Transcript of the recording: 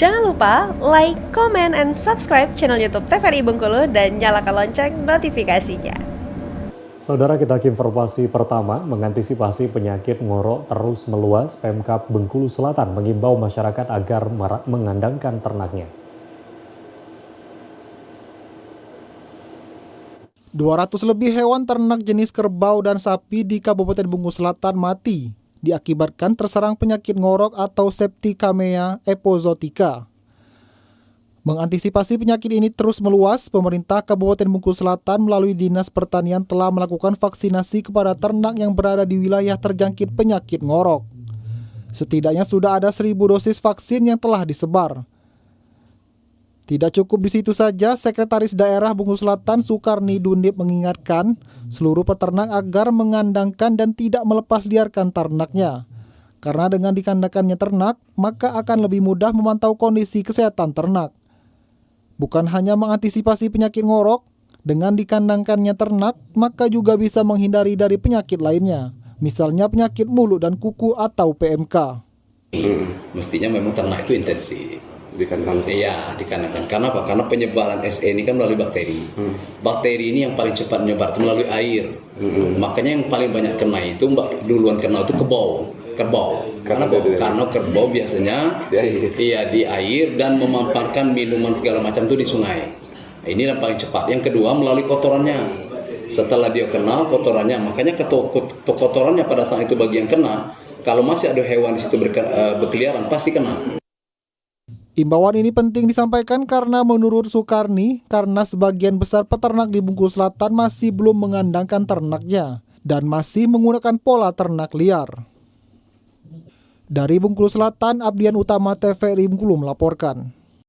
Jangan lupa like, comment, and subscribe channel YouTube TVRI Bengkulu dan nyalakan lonceng notifikasinya. Saudara, kita ke informasi pertama. Mengantisipasi penyakit ngorok terus meluas, Pemkab Bengkulu Selatan mengimbau masyarakat agar mengandangkan ternaknya. 200 lebih hewan ternak jenis kerbau dan sapi di Kabupaten Bengkulu Selatan mati diakibatkan terserang penyakit ngorok atau Septicemia epizootica. Mengantisipasi penyakit ini terus meluas, pemerintah Kabupaten Bengkulu Selatan melalui Dinas Pertanian telah melakukan vaksinasi kepada ternak yang berada di wilayah terjangkit penyakit ngorok. Setidaknya sudah ada 1.000 dosis vaksin yang telah disebar. Tidak cukup di situ saja, Sekretaris Daerah Bengkulu Selatan Sukarni Dundip mengingatkan seluruh peternak agar mengandangkan dan tidak melepas liarkan ternaknya. Karena dengan dikandangkannya ternak, maka akan lebih mudah memantau kondisi kesehatan ternak. Bukan hanya mengantisipasi penyakit ngorok, dengan dikandangkannya ternak, maka juga bisa menghindari dari penyakit lainnya, misalnya penyakit mulut dan kuku atau PMK. Mestinya memang ternak itu intensif. Dikandangkan. Iya, dikandangkan. Karena apa? Karena penyebaran SE ini kan melalui bakteri. Bakteri ini yang paling cepat menyebar itu melalui air. Makanya yang paling banyak kena itu duluan kena itu kerbau. Karena kerbau biasanya di air dan memamparkan minuman segala macam itu di sungai. Ini yang paling cepat. Yang kedua melalui kotorannya. Setelah dia kena kotorannya, makanya kotorannya pada saat itu bagi yang kena, kalau masih ada hewan di situ berkeliaran pasti kena. Imbauan ini penting disampaikan karena menurut Sukarni, karena sebagian besar peternak di Bengkulu Selatan masih belum mengandangkan ternaknya dan masih menggunakan pola ternak liar. Dari Bengkulu Selatan, Abdian Utama TVRI Bengkulu melaporkan.